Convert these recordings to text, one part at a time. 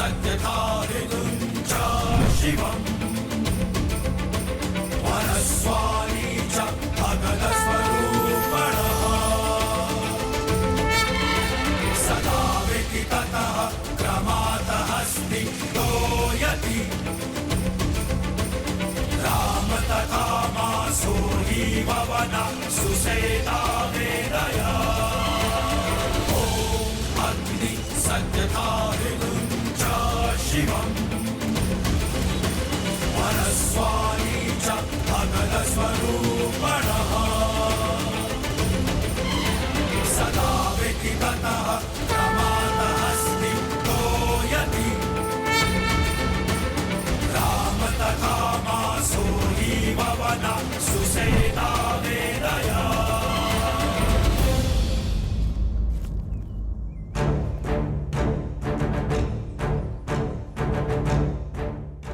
सत्यधारिणुं च शिवम् वरस्वामी च भगदस्वरूपणः सदा विदिततः क्रमातः स्निग्धोयति राम तथा मासो हि भवन सुसेता वेदया ॐ अग्नि सत्यधारिणुं च शिवम् वरस्वामी च भगदस्वरूपणः सदा विदिततः क्रमातः स्निग्धोयति राम तथा मासो हि भवन सुसेता वेदया।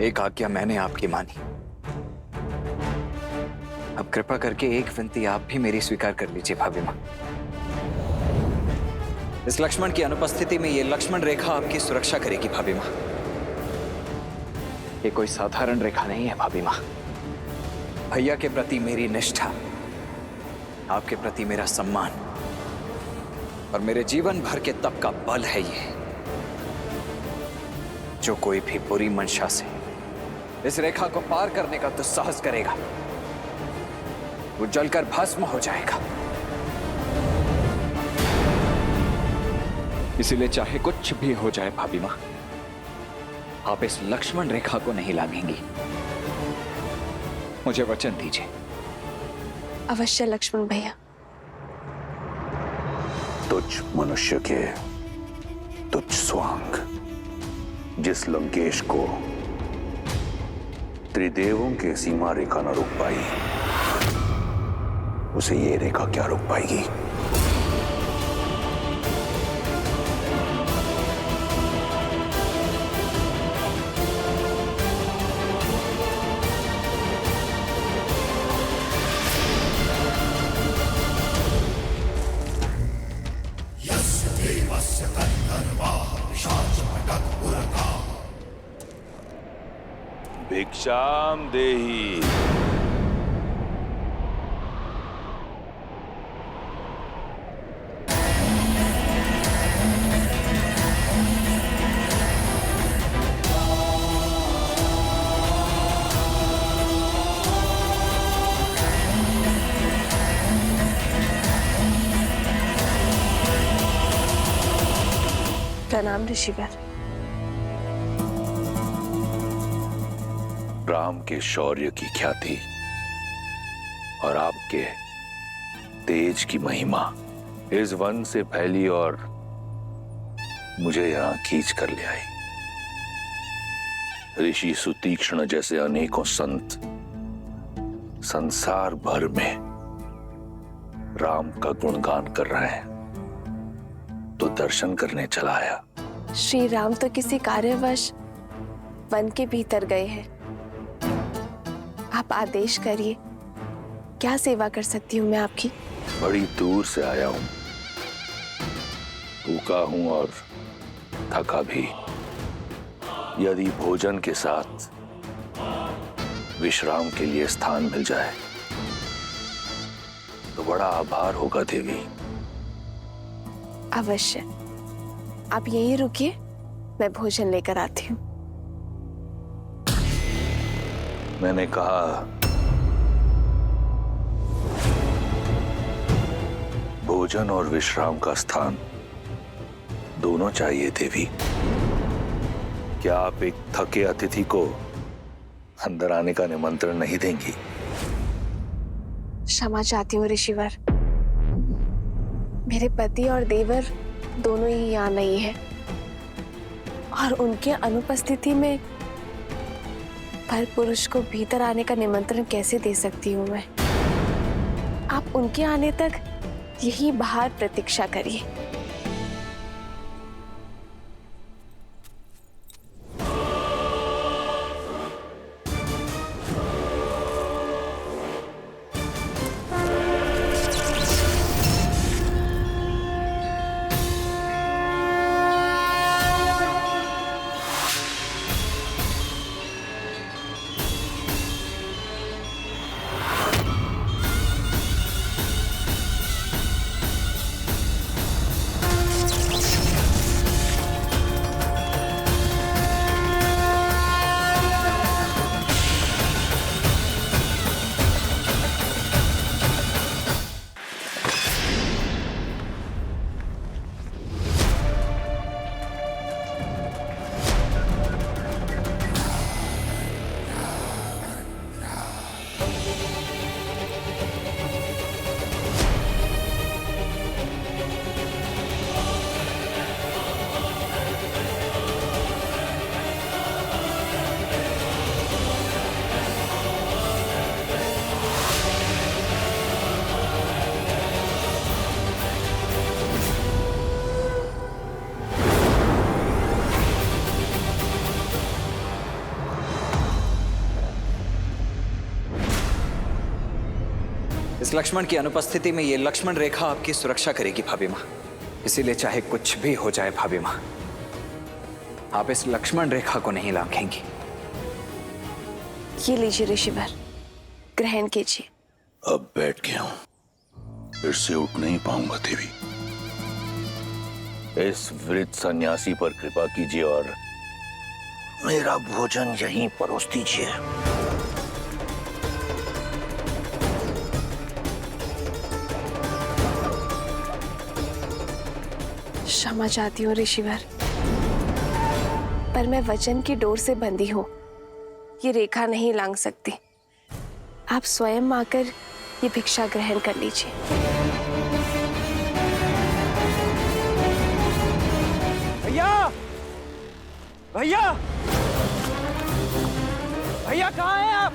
एक आज्ञा मैंने आपकी मानी, अब कृपा करके एक विनती आप भी मेरी स्वीकार कर लीजिए भाभी मां। इस लक्ष्मण की अनुपस्थिति में ये लक्ष्मण रेखा आपकी सुरक्षा करेगी भाभी मां। ये कोई साधारण रेखा नहीं है भाभी मां। भैया के प्रति मेरी निष्ठा, आपके प्रति मेरा सम्मान और मेरे जीवन भर के तप का बल है ये। जो कोई भी बुरी मंशा से इस रेखा को पार करने का दुस्साहस करेगा, वो जलकर भस्म हो जाएगा। इसीलिए चाहे कुछ भी हो जाए भाभी मां, आप इस लक्ष्मण रेखा को नहीं लांघेंगी। मुझे वचन दीजिए। अवश्य लक्ष्मण भैया। तुझ मनुष्य के तुझ स्वांग जिस लंकेश को त्रिदेवों के सीमा रेखा न रोक पाई, उसे ये रेखा क्या रोक पाएगी? भिक्षाम देहि। प्रणाम ऋषिवर। राम के शौर्य की ख्याति और आपके तेज की महिमा इस वन से फैली और मुझे यहां खींच कर ले आई। ऋषि सुतीक्ष्ण जैसे अनेकों संत संसार भर में राम का गुणगान कर रहे हैं, तो दर्शन करने चला आया। श्री राम तो किसी कार्यवश वन के भीतर गए हैं। आप आदेश करिए, क्या सेवा कर सकती हूँ मैं आपकी? बड़ी दूर से आया हूं, भूखा हूं और थका भी। यदि भोजन के साथ विश्राम के लिए स्थान मिल जाए तो बड़ा आभार होगा देवी। अवश्य, आप यहीं रुकिए, मैं भोजन लेकर आती हूँ। मैंने कहा भोजन और विश्राम का स्थान दोनों चाहिए देवी। क्या आप एक थके अतिथि को अंदर आने का निमंत्रण नहीं देंगी? क्षमा चाहती हूँ ऋषिवर, मेरे पति और देवर दोनों ही यहाँ नहीं है और उनके अनुपस्थिति में पर पुरुष को भीतर आने का निमंत्रण कैसे दे सकती हूँ मैं? आप उनके आने तक यही बाहर प्रतीक्षा करिए। लक्ष्मण की अनुपस्थिति में ये लक्ष्मण रेखा आपकी सुरक्षा करेगी भाभी माँ। इसीलिए चाहे कुछ भी हो जाए भाभी माँ, आप इस लक्ष्मण रेखा को नहीं लांघेंगी। ये लीजिए ऋषिवर, ग्रहण कीजिए। अब बैठ गया हूं, फिर से उठ नहीं पाऊंगा देवी। इस वृद्ध सन्यासी पर कृपा कीजिए और मेरा भोजन यहीं परोस दीजिए। क्षमा चाहती हूँ ऋषिवर, पर मैं वचन की डोर से बंधी हूँ, ये रेखा नहीं लांघ सकती। आप स्वयं आकर ये भिक्षा ग्रहण कर लीजिए। भैया, भैया, भैया कहाँ हैं आप?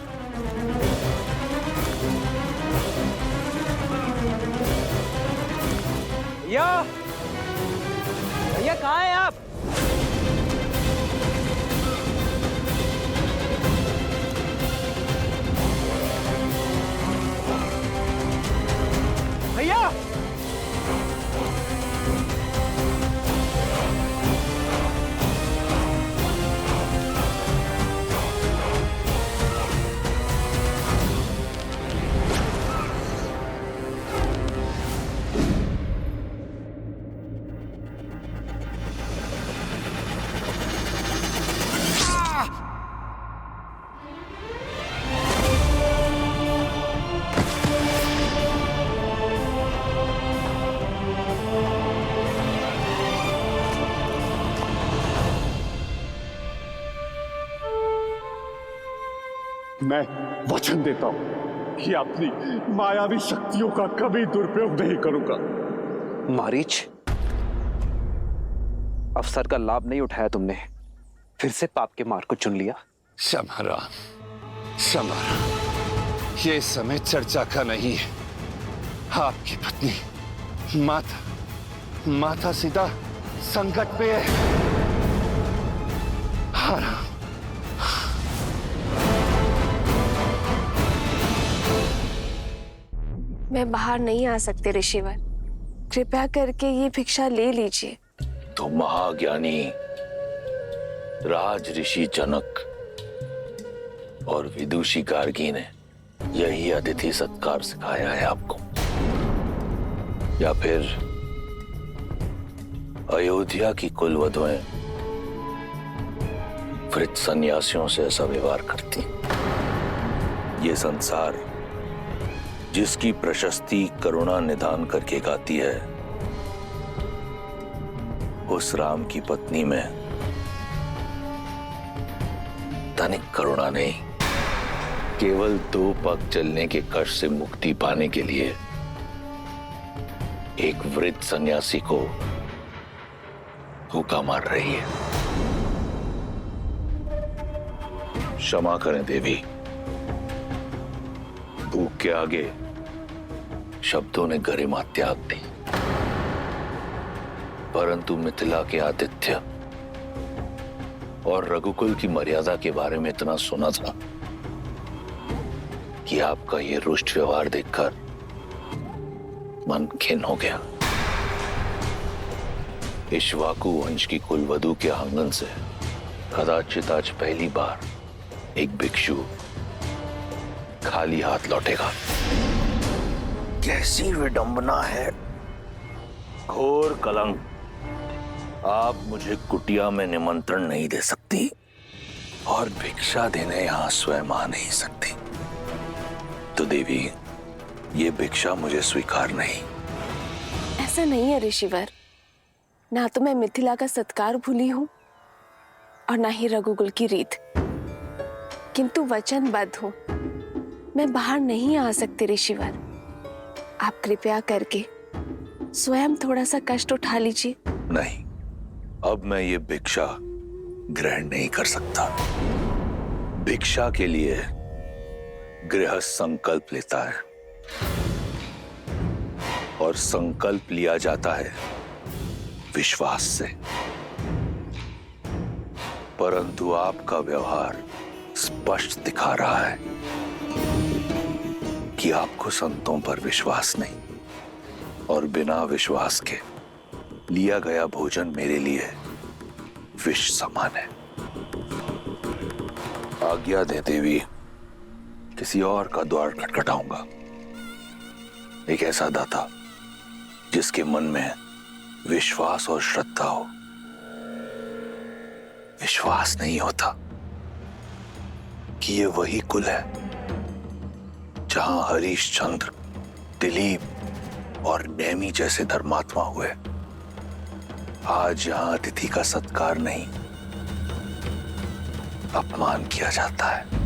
भैया, भैया कहाँ हैं आप? भैया, मैं वचन देता हूं कि अपनी मायावी शक्तियों का कभी दुरुपयोग नहीं करूंगा। मारीच, अवसर का लाभ नहीं उठाया तुमने, फिर से पाप के मार्ग को चुन लिया। समाराम, ये समय चर्चा का नहीं है। आपकी पत्नी माता सीता संकट पे है। हाँ, मैं बाहर नहीं आ सकते ऋषिवर, कृपया करके ये भिक्षा ले लीजिए। तो महाज्ञानी राज ऋषि जनक और विदुषी गार्गी ने यही अतिथि सत्कार सिखाया है आपको, या फिर अयोध्या की कुलवधुएं वृद्ध सन्यासियों से ऐसा व्यवहार करती? ये संसार जिसकी प्रशस्ति करुणा निधान करके गाती है, उस राम की पत्नी में तनिक करुणा नहीं, केवल दो पग चलने के कष्ट से मुक्ति पाने के लिए एक वृद्ध सन्यासी को भूखा मार रही है। क्षमा करें देवी, भूख के आगे शब्दों ने गरिमा त्याग दी, परंतु मिथिला के आतिथ्य और रघुकुल की मर्यादा के बारे में इतना सुना था कि आपका ये रुष्ट व्यवहार देखकर मन खिन्न हो गया। इक्ष्वाकु वंश की कुलवधु के आंगन से कदाचित आज पहली बार एक भिक्षु खाली हाथ लौटेगा। कैसी विडंबना है, घोर कलंक। आप मुझे कुटिया में निमंत्रण नहीं दे सकती और भिक्षा देने यहां स्वयं आ नहीं सकती, तो देवी ये भिक्षा मुझे स्वीकार नहीं। ऐसा नहीं है ऋषिवर, ना तो मैं मिथिला का सत्कार भूली हूँ और ना ही रघुकुल की रीत, किंतु वचनबद्ध हूँ, मैं बाहर नहीं आ सकती ऋषिवर। आप कृपया करके स्वयं थोड़ा सा कष्ट उठा लीजिए। नहीं, अब मैं ये भिक्षा ग्रहण नहीं कर सकता। भिक्षा के लिए गृहस्थ संकल्प लेता है और संकल्प लिया जाता है विश्वास से, परंतु आपका व्यवहार स्पष्ट दिखा रहा है कि आपको संतों पर विश्वास नहीं, और बिना विश्वास के लिया गया भोजन मेरे लिए विष समान है। आज्ञा दे देवी, किसी और का द्वार खटखटाऊंगा। एक ऐसा दाता जिसके मन में विश्वास और श्रद्धा हो। विश्वास नहीं होता कि ये वही कुल है जहां हरीशचंद्र, दिलीप और नेमी जैसे धर्मात्मा हुए। आज यहां अतिथि का सत्कार नहीं, अपमान किया जाता है।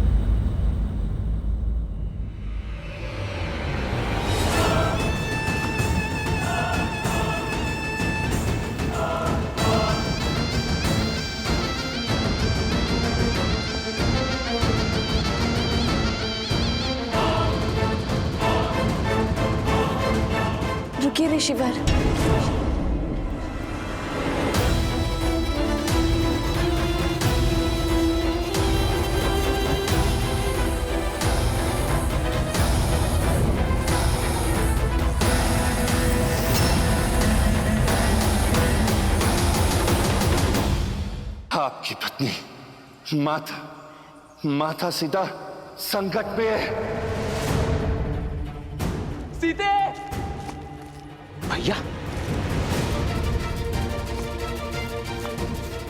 रुकिए ऋषिवर। आपकी पत्नी माता सीता संकट में है। सीते! भैया,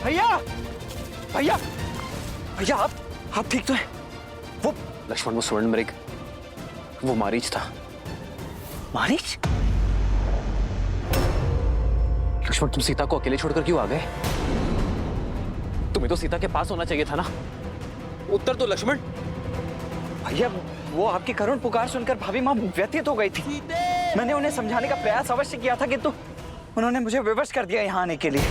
भैया, भैया, भैया, आप ठीक तो हैं? वो लक्ष्मण, वो स्वर्ण मृग, वो मारीच था। मारीच? लक्ष्मण, तुम सीता को अकेले छोड़कर क्यों आ गए? तुम्हें तो सीता के पास होना चाहिए था ना। उत्तर तो लक्ष्मण। भैया, वो आपकी करुण पुकार सुनकर भाभी माँ व्यथित हो गई थी। मैंने उन्हें समझाने का प्रयास अवश्य किया था, किंतु उन्होंने मुझे विवश कर दिया यहाँ आने के लिए।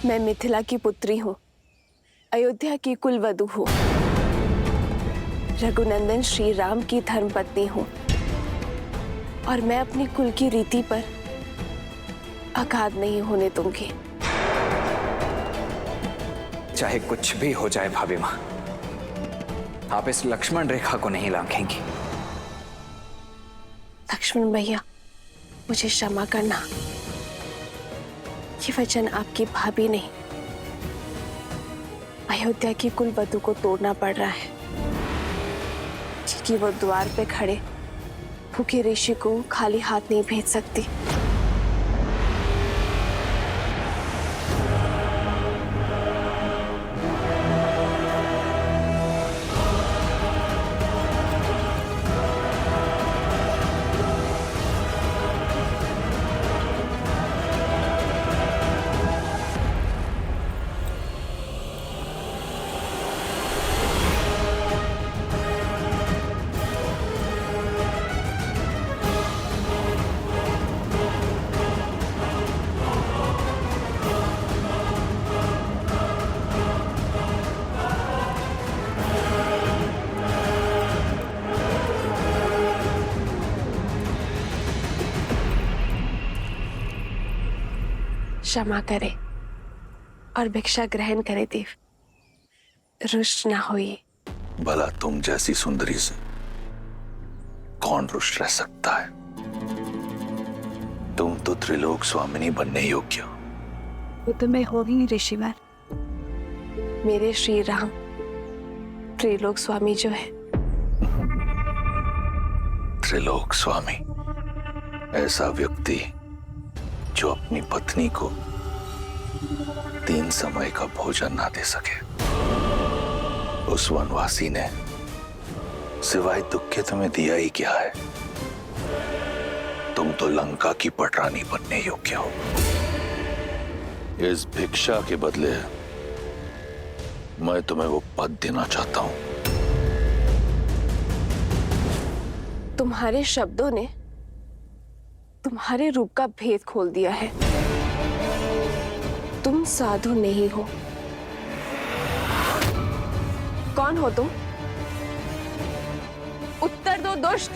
मैं मिथिला की पुत्री हूँ, अयोध्या की कुलवधू हूँ, रघुनंदन श्री राम की धर्मपत्नी हूँ, और मैं अपनी कुल की रीति पर आघात नहीं होने दूंगी। चाहे कुछ भी हो जाए भाभी माँ, आप इस लक्ष्मण रेखा को नहीं लांघेंगी। लक्ष्मण भैया, मुझे क्षमा करना। ये वचन आपकी भाभी नहीं, अयोध्या की कुलवधू को तोड़ना पड़ रहा है, क्योंकि वो द्वार पे खड़े भूखे ऋषि को खाली हाथ नहीं भेज सकती। क्षमा करे और भिक्षा ग्रहण करे देव, रुष्ट ना होइए। भला तुम जैसी सुंदरी से कौन रुष्ट रह सकता है? तुम तो त्रिलोक स्वामिनी बनने योग्य हो। वो तो मैं हो ही ऋषिवर। मेरे श्री राम त्रिलोक स्वामी जो है। त्रिलोक स्वामी, ऐसा व्यक्ति जो अपनी पत्नी को 3 समय का भोजन ना दे सके। उस वनवासी ने सिवाय दुख के तुम्हें दिया ही क्या है? तुम तो लंका की पटरानी बनने योग्य हो। इस भिक्षा के बदले मैं तुम्हें वो पद देना चाहता हूं। तुम्हारे शब्दों ने तुम्हारे रूप का भेद खोल दिया है। तुम साधु नहीं हो। कौन हो तुम? उत्तर दो दुष्ट।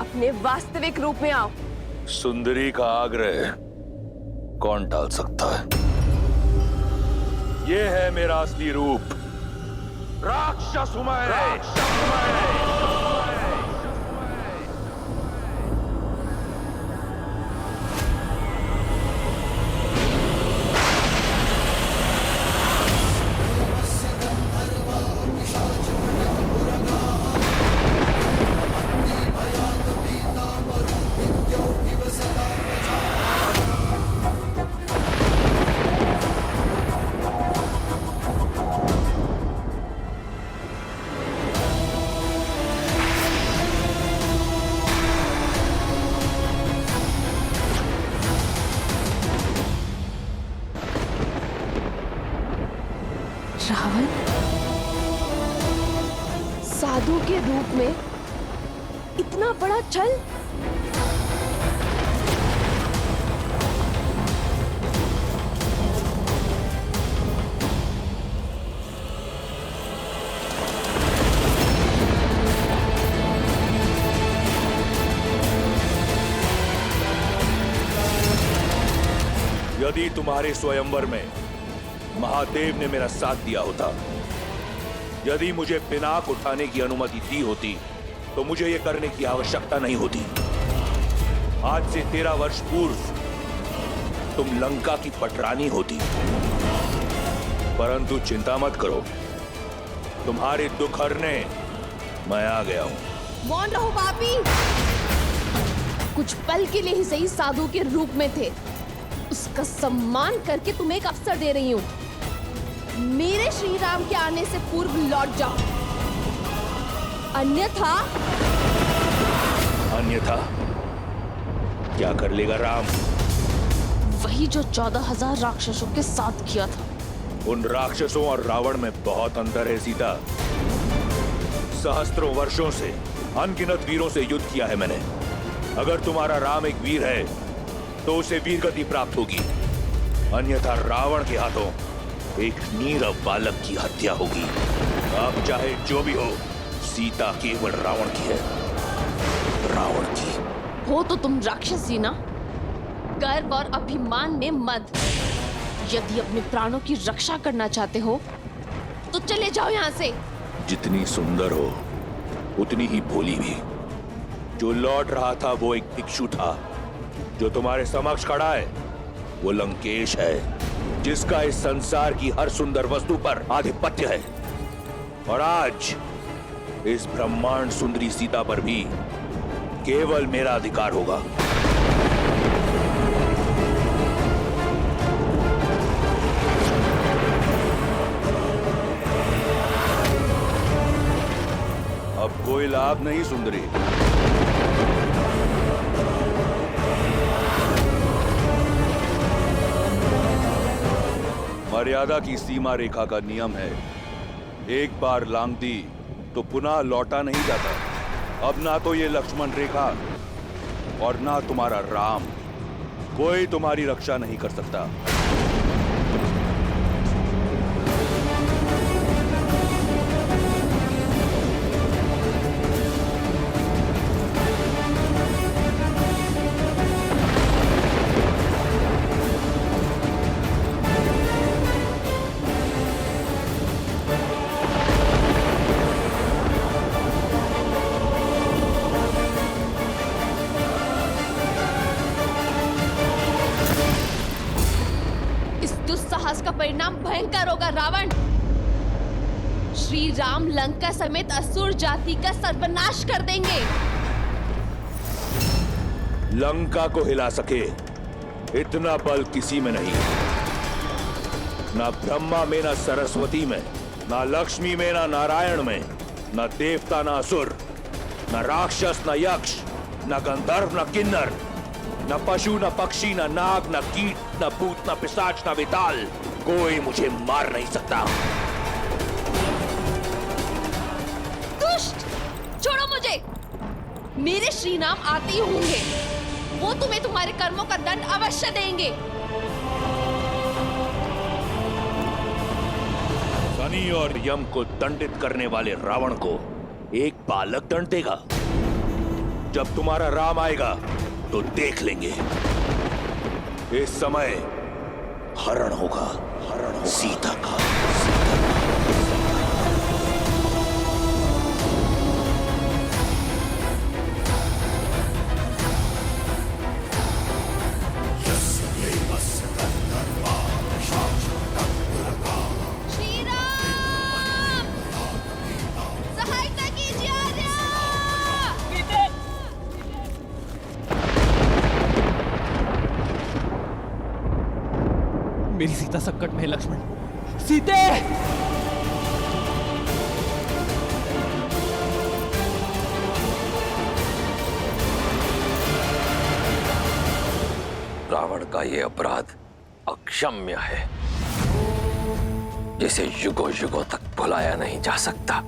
अपने वास्तविक रूप में आओ। सुंदरी का आग्रह कौन टाल सकता है? ये है मेरा असली रूप। राक्षस हूं मैं, राक्षस हूं मैं। रावण साधु के रूप में इतना बड़ा छल। यदि तुम्हारे स्वयंवर में महादेव ने मेरा साथ दिया होता, यदि मुझे पिनाक उठाने की अनुमति दी होती, तो मुझे यह करने की आवश्यकता नहीं होती। आज से 13 वर्ष पूर्व तुम लंका की पटरानी होती। परंतु चिंता मत करो, तुम्हारे दुख हरने मैं आ गया हूं। मौन रहो पापी। कुछ पल के लिए ही सही साधु के रूप में थे, उसका सम्मान करके तुम्हें एक अवसर दे रही हूं। मेरे श्री राम के आने से पूर्व लौट जाओ, अन्यथा क्या कर लेगा राम? वही जो 14,000 राक्षसों के साथ किया था। उन राक्षसों और रावण में बहुत अंतर है सीता। सहस्त्रों वर्षों से अनगिनत वीरों से युद्ध किया है मैंने। अगर तुम्हारा राम एक वीर है तो उसे वीरगति प्राप्त होगी, अन्यथा रावण के हाथों एक नीरव बालक की हत्या होगी। अब चाहे जो भी हो, सीता केवल रावण की है, रावण की। हो तो तुम राक्षसी ना, गर्व और अभिमान में मत। यदि अपने प्राणों की रक्षा करना चाहते हो तो चले जाओ यहाँ से। जितनी सुंदर हो उतनी ही भोली भी। जो लौट रहा था वो एक भिक्षु था, जो तुम्हारे समक्ष खड़ा है वो लंकेश है, जिसका इस संसार की हर सुंदर वस्तु पर आधिपत्य है। और आज इस ब्रह्मांड सुंदरी सीता पर भी केवल मेरा अधिकार होगा। अब कोई लाभ नहीं सुंदरी। मर्यादा की सीमा रेखा का नियम है, एक बार लांघ दी तो पुनः लौटा नहीं जाता। अब ना तो ये लक्ष्मण रेखा और ना तुम्हारा राम, कोई तुम्हारी रक्षा नहीं कर सकता। दुस्साहस का परिणाम भयंकर होगा रावण। श्री राम लंका समेत असुर जाति का सर्वनाश कर देंगे। लंका को हिला सके इतना बल किसी में नहीं। ना ब्रह्मा में, ना सरस्वती में, ना लक्ष्मी में, ना नारायण में, ना देवता, ना असुर, ना राक्षस, ना यक्ष, ना गंधर्व, ना किन्नर, ना पशु, ना पक्षी, ना नाग, ना कीट, ना भूत, ना पिशाच, ना बेताल, कोई मुझे मार नहीं सकता। दुष्ट, छोड़ो मुझे। मेरे श्री राम आते ही होंगे, वो तुम्हें तुम्हारे कर्मों का दंड अवश्य देंगे। शनि और यम को दंडित करने वाले रावण को एक बालक दंड देगा। जब तुम्हारा राम आएगा तो देख लेंगे। इस समय हरण होगा, सीता का। मेरी सीता संकट में है लक्ष्मण। सीते! रावण का ये अपराध अक्षम्य है, जिसे युगों युगों तक भुलाया नहीं जा सकता।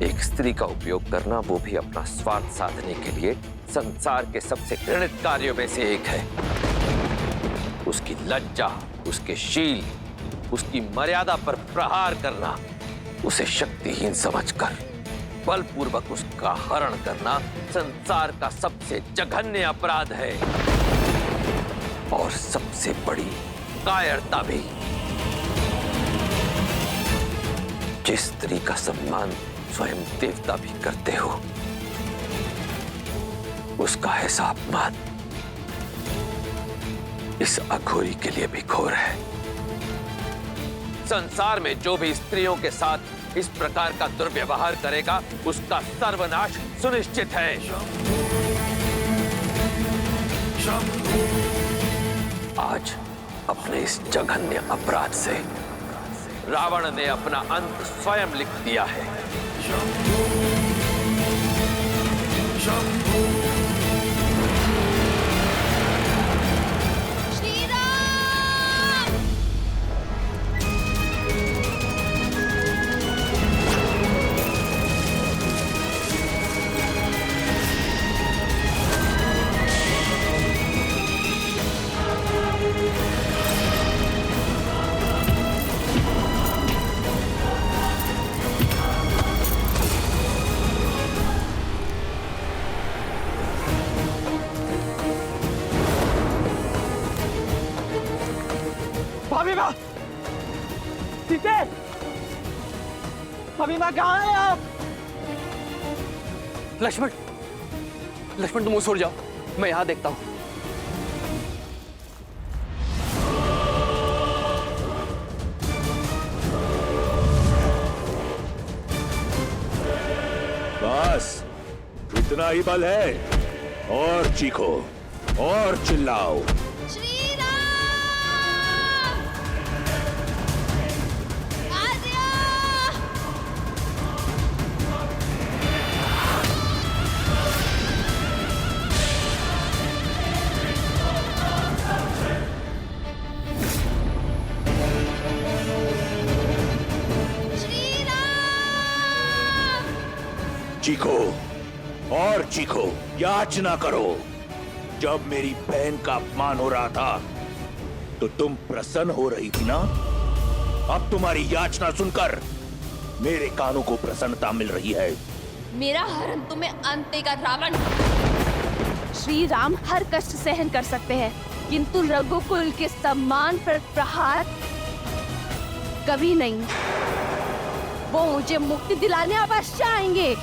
एक स्त्री का उपयोग करना, वो भी अपना स्वार्थ साधने के लिए, संसार के सबसे घृणित कार्यों में से एक है। उसकी लज्जा, उसके शील, उसकी मर्यादा पर प्रहार करना, उसे शक्तिहीन समझकर बलपूर्वक उसका हरण करना संसार का सबसे जघन्य अपराध है और सबसे बड़ी कायरता भी। जिस स्त्री का सम्मान स्वयं देवता भी करते हो, उसका ऐसा अपमान इस अघोरी के लिए भी घोर है। संसार में जो भी स्त्रियों के साथ इस प्रकार का दुर्व्यवहार करेगा, उसका सर्वनाश सुनिश्चित है। आज अपने इस जघन्य अपराध से रावण ने अपना अंत स्वयं लिख दिया है। भाभी माँ! सीते! भाभी माँ कहाँ हैं आप? लक्ष्मण! लक्ष्मण तुम उस ओर जाओ, मैं यहाँ देखता हूँ। बस इतना ही बल है, और चीखो और चिल्लाओ। चीखो और चीखो, याचना करो। जब मेरी बहन का अपमान हो रहा था तो तुम प्रसन्न हो रही थी ना? अब तुम्हारी याचना सुनकर मेरे कानों को प्रसन्नता मिल रही है। मेरा हरण तुम्हें अंत देगा रावण। श्री राम हर कष्ट सहन कर सकते हैं, किंतु रघुकुल के सम्मान पर प्रहार कभी नहीं। वो मुझे मुक्ति दिलाने अवश्य आएंगे।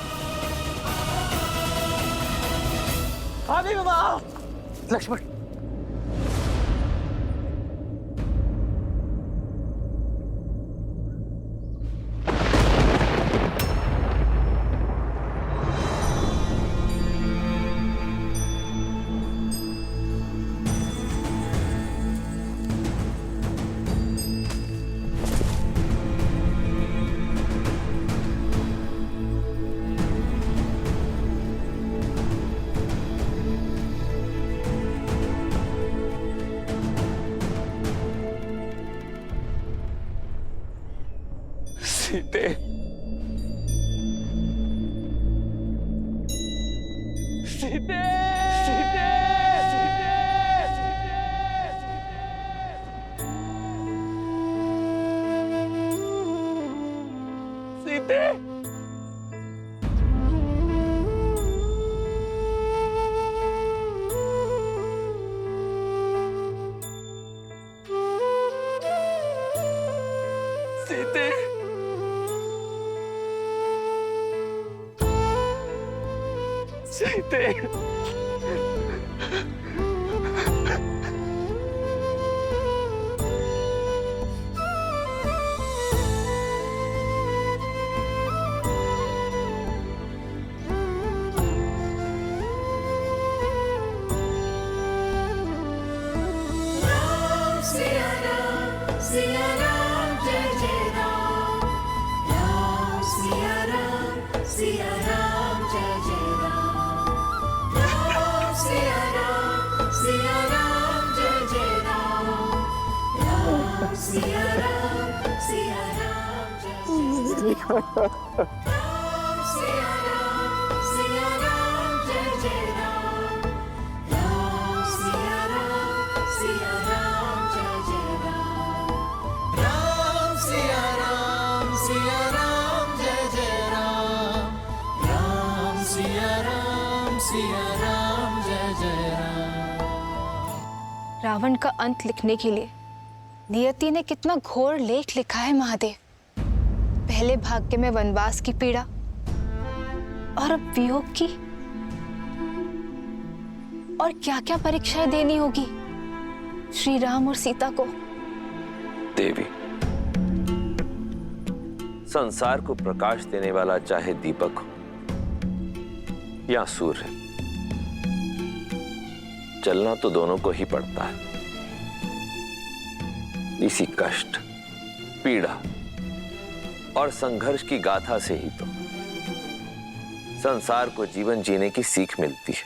भाभी माँ! लक्ष्मण! सीते! सीते! सीते! सीते! सीते! सीते! से सिया राम जय जय राम राम सिया राम जय जय राम राम सिया राम जय जय राम राम सिया राम जय जय राम राम सिया राम जय जय राम राम सिया राम जय जय राम राम सिया राम जय जय राम राम सिया राम जय जय राम। रावण का अंत लिखने के लिए नियति ने कितना घोर लेख लिखा है महादेव। पहले भाग्य में वनवास की पीड़ा और अब वियोग की, और क्या क्या परीक्षाएं देनी होगी श्री राम और सीता को। देवी, संसार को प्रकाश देने वाला चाहे दीपक हो या सूर्य, चलना तो दोनों को ही पड़ता है। इसी कष्ट, पीड़ा और संघर्ष की गाथा से ही तो संसार को जीवन जीने की सीख मिलती है।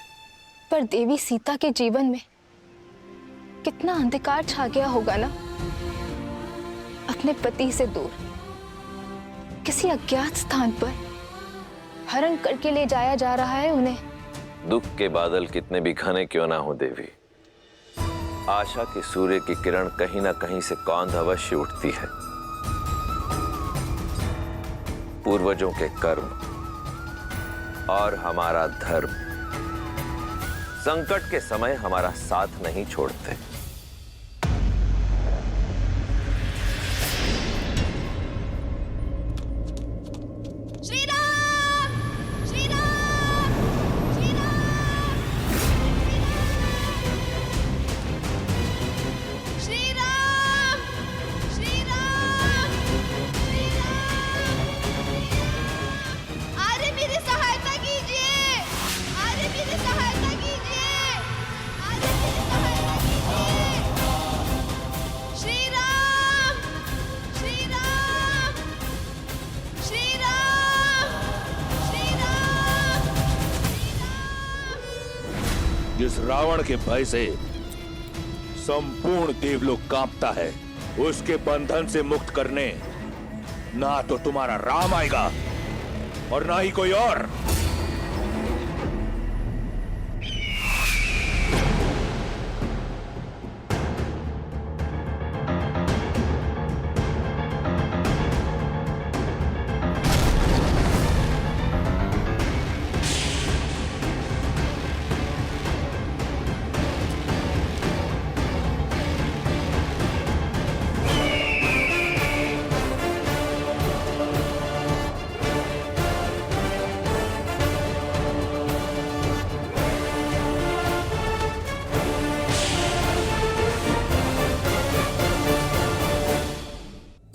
पर देवी सीता के जीवन में कितना अंधकार छा गया होगा ना। अपने पति से दूर किसी अज्ञात स्थान पर हरण करके ले जाया जा रहा है उन्हें। दुख के बादल कितने भी घने क्यों ना हो देवी, आशा के सूर्य की किरण कहीं ना कहीं से कौंध अवश्य उठती है। पूर्वजों के कर्म और हमारा धर्म संकट के समय हमारा साथ नहीं छोड़ते। श्री राम श्री राम श्री राम श्री राम श्री राम श्री राम। अरे मेरी सहायता कीजिए, अरे मेरी सहायता कीजिए, अरे मेरी सहायता कीजिए। श्री राम श्री राम श्री राम श्री राम। जिस रावण के भय से संपूर्ण देवलोक कांपता है, उसके बंधन से मुक्त करने ना तो तुम्हारा राम आएगा और ना ही कोई और।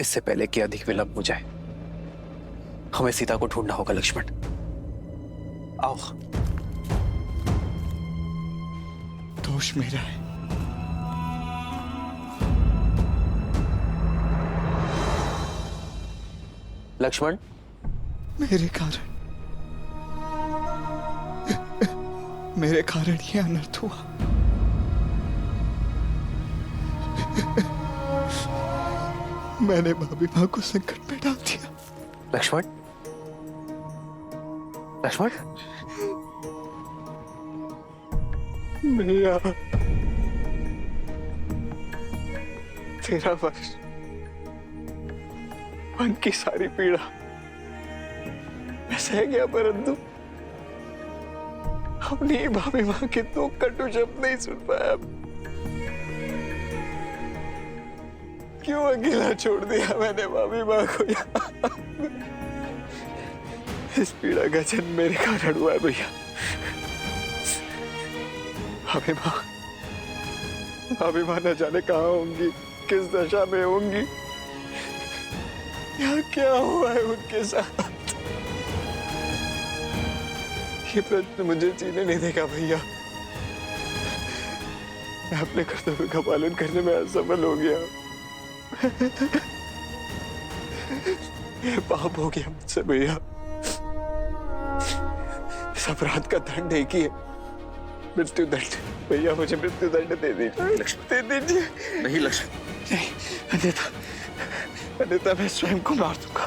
इससे पहले कि अधिक विलंब हो जाए, हमें सीता को ढूंढना होगा। लक्ष्मण, आओ। दोष मेरा है। लक्ष्मण, मेरे कारण ये अनर्थ हुआ। मैंने भाभी माँ को संकट में डाल दिया। लक्ष्मण, लक्ष्मण, भैया, 13 वर्ष मन की सारी पीड़ा मैं सह गया, परंतु अपनी भाभी माँ के 2 कटु शब्द नहीं सुन पाया। क्यों अकेला छोड़ दिया मैंने भाभी माँ को यहाँ? इस पीड़ा का जन्म मेरे कारण हुआ है भैया। भाभी माँ न जाने कहाँ होंगी, किस दशा में होंगी, यहाँ क्या हुआ है उनके साथ। ये प्रश्न मुझे जीने नहीं देगा भैया। मैं अपने कर्तव्य का पालन करने में असफल हो गया। ये पाप हो गया मुझसे भैया। इस अपराध का दंड एक ही है, मृत्यु दंड। भैया मुझे मृत्यु दंड दे दीजिए, दे दीजिए। नहीं लक्ष्मण, नहीं अन्यथा, अन्यथा मैं स्वयं को मार दूंगा।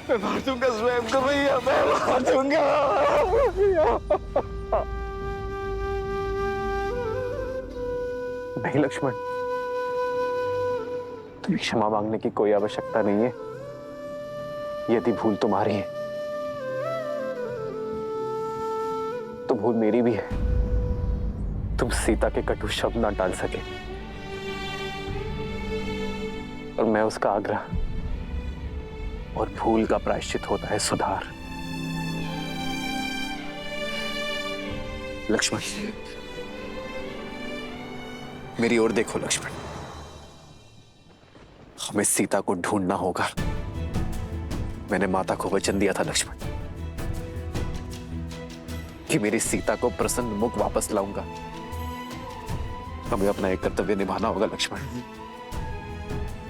मैं मार दूंगा स्वयं को भैया, मैं मार दूंगा भैया। नहीं लक्ष्मण, तुम्हें क्षमा मांगने की कोई आवश्यकता नहीं है। यदि भूल तुम्हारी है तो भूल मेरी भी है। तुम सीता के कटु शब्द ना टाल सके और मैं उसका आग्रह, और भूल का प्रायश्चित होता है सुधार। लक्ष्मण, मेरी ओर देखो लक्ष्मण, हमें सीता को ढूंढना होगा। मैंने माता को वचन दिया था लक्ष्मण कि मेरी सीता को प्रसन्न मुख वापस लाऊंगा। हमें अपना एक कर्तव्य निभाना होगा लक्ष्मण,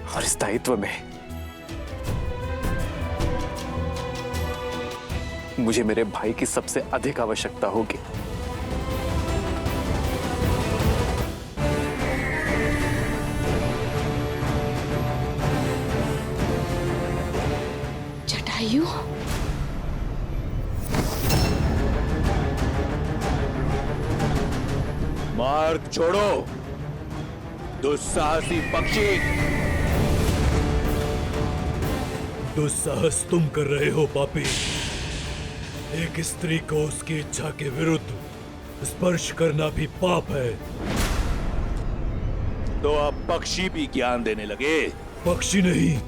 और इस दायित्व में मुझे मेरे भाई की सबसे अधिक आवश्यकता होगी। जटायु, मार्ग छोड़ो दुस्साहसी पक्षी। दुस्साहस तुम कर रहे हो पापी। एक स्त्री को उसकी इच्छा के विरुद्ध स्पर्श करना भी पाप है। तो अब पक्षी भी ज्ञान देने लगे। पक्षी नहीं,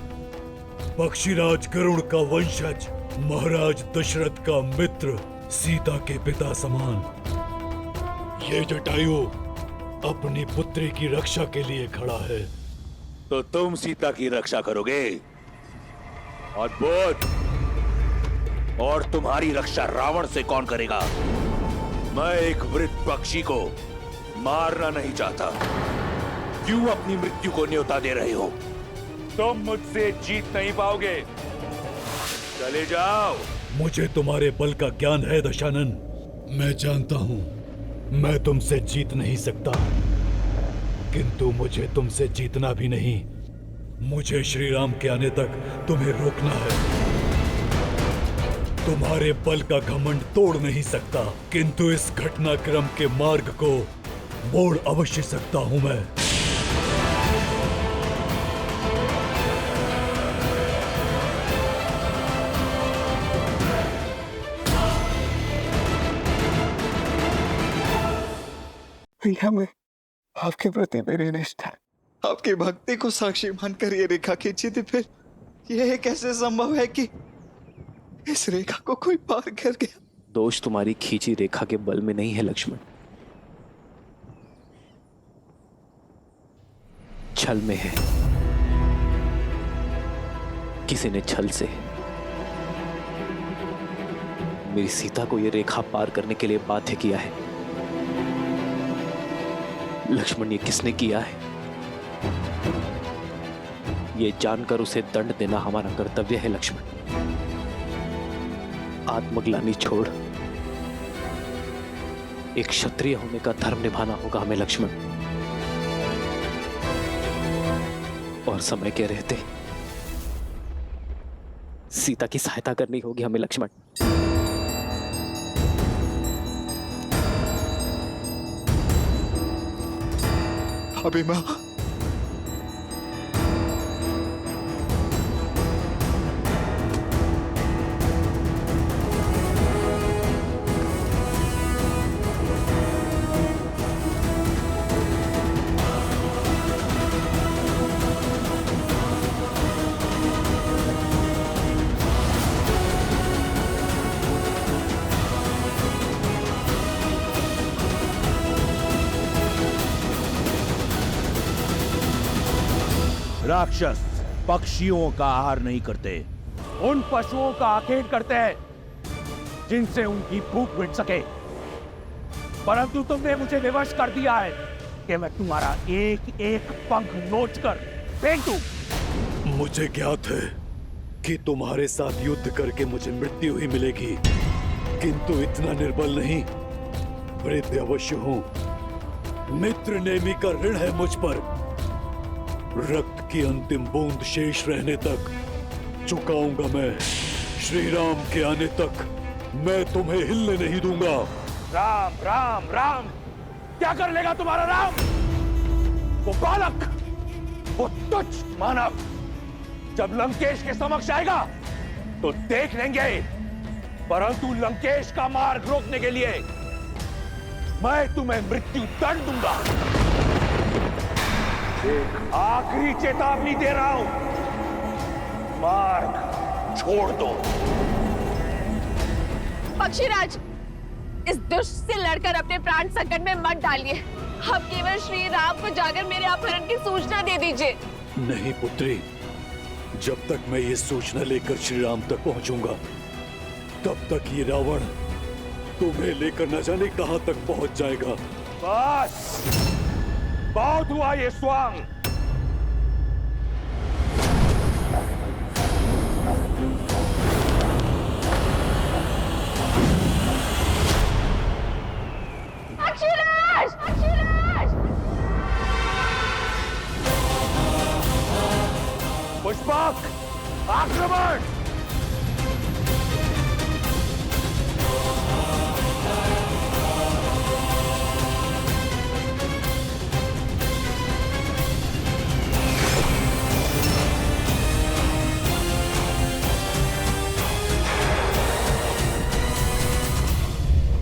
पक्षीराज गरुड़ का वंशज, महाराज दशरथ का मित्र, सीता के पिता समान। ये जटायु अपनी पुत्री की रक्षा के लिए खड़ा है। तो तुम सीता की रक्षा करोगे? अद्भुत। और तुम्हारी रक्षा रावण से कौन करेगा? मैं एक वृद्ध पक्षी को मारना नहीं चाहता। क्यों अपनी मृत्यु को न्योता दे रहे हो? तुम मुझसे जीत नहीं पाओगे। चले जाओ। मुझे तुम्हारे बल का ज्ञान है दशानन। मैं जानता हूँ मैं तुमसे जीत नहीं सकता, किंतु मुझे तुमसे जीतना भी नहीं। मुझे श्री राम के आने तक तुम्हें रोकना है। तुम्हारे बल का घमंड तोड़ नहीं सकता, किंतु इस घटनाक्रम के मार्ग को मोड़ अवश्य सकता हूं मैं। भैया मैं आपके प्रति मेरी निष्ठा, आपकी भक्ति को साक्षी मानकर ये रेखा खींची थी, फिर यह कैसे संभव है कि इस रेखा को कोई पार कर गया? दोष तुम्हारी खींची रेखा के बल में नहीं है लक्ष्मण, छल में है। किसी ने छल से मेरी सीता को यह रेखा पार करने के लिए बाध्य किया है। लक्ष्मण, ये किसने किया है? ये जानकर उसे दंड देना हमारा कर्तव्य है लक्ष्मण। आत्मग्लानि छोड़ एक क्षत्रिय होने का धर्म निभाना होगा हमें लक्ष्मण, और समय के रहते सीता की सहायता करनी होगी हमें लक्ष्मण। अभी मां, राक्षस पक्षियों का आहार नहीं करते, उन पशुओं का आखेट करते हैं जिनसे उनकी भूख मिट सके। परंतु तुमने मुझे विवश कर दिया है कि मैं तुम्हारा एक एक पंख नोच कर फेंक दूं। मुझे ज्ञात है कि तुम्हारे साथ युद्ध करके मुझे मृत्यु ही मिलेगी, किंतु इतना निर्बल नहीं, वृद्ध अवश्य हूं। मित्र नेमी का ऋण है मुझ पर। रक्त की अंतिम बूंद शेष रहने तक चुकाऊंगा मैं। श्री राम के आने तक मैं तुम्हें हिलने नहीं दूंगा। राम राम राम, क्या कर लेगा तुम्हारा राम? वो बालक, वो तुच्छ मानव जब लंकेश के समक्ष आएगा तो देख लेंगे, परंतु लंकेश का मार्ग रोकने के लिए मैं तुम्हें मृत्यु दंड दूंगा। एक आखिरी चेतावनी दे रहा हूं, मार्ग छोड़ दो। पक्षीराज, इस दुष्ट से लड़कर अपने प्राण संकट में मत डालिए। आप केवल श्री राम को जाकर मेरे अपहरण की सूचना दे दीजिए। नहीं पुत्री, जब तक मैं ये सूचना लेकर श्री राम तक पहुंचूंगा, तब तक ये रावण तुम्हें लेकर न जाने कहां तक पहुंच जाएगा। बस, बहुत हुआ ये स्वांग। पक्षीराज! पक्षीराज! पुष्पक, आक्रमण!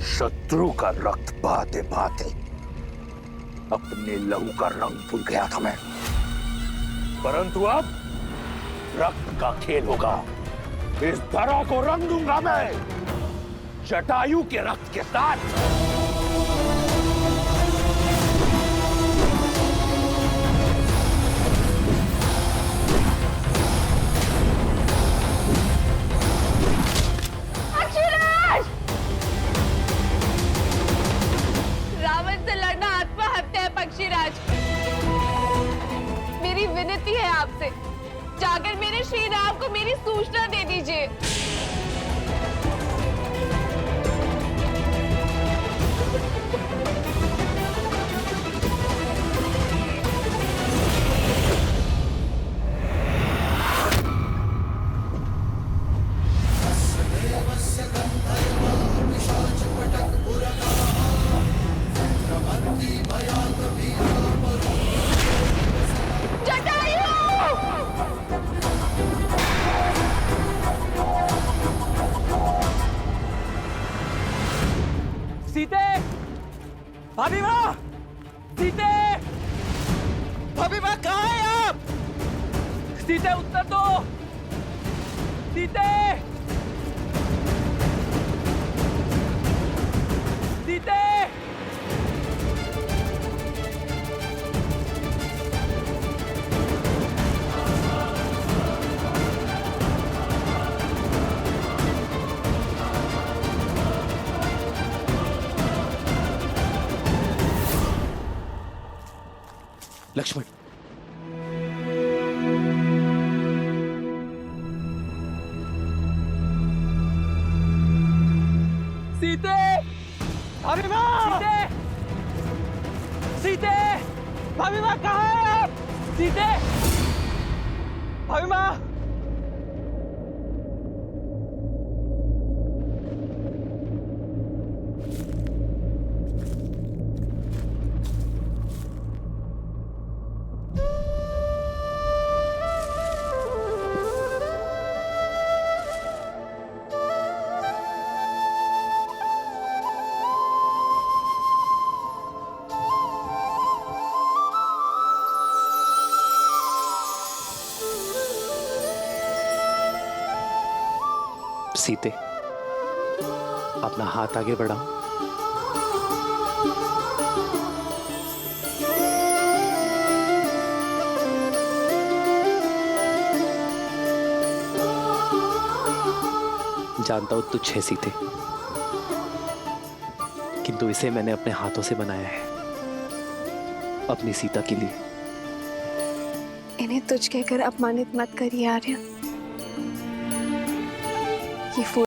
शत्रु का रक्त बहाते बहाते अपने लहू का रंग भूल गया था मैं, परंतु अब रक्त का खेल होगा। इस धरा को रंग दूंगा मैं जटायु के रक्त के साथ। रावण से लड़ना आत्महत्या है पक्षीराज। मेरी विनती है आपसे, जाकर मेरे श्री राम को मेरी सूचना दे दीजिए। सीते! भाभी माँ! सीते! भाभी माँ कहाँ है आप? सीते उत्तर दो! सीते! सीते! लक्ष्मण, सीते! भाभी माँ! सीते! सीते! भाभी माँ कहाँ है आप? सीते! भाभी माँ! सीते, अपना हाथ आगे बढ़ाओ। जानता हूं तुच्छ है सीते, किंतु इसे मैंने अपने हाथों से बनाया है अपनी सीता के लिए। इन्हें तुझ कहकर अपमानित मत करिए आर्यन। ये फूल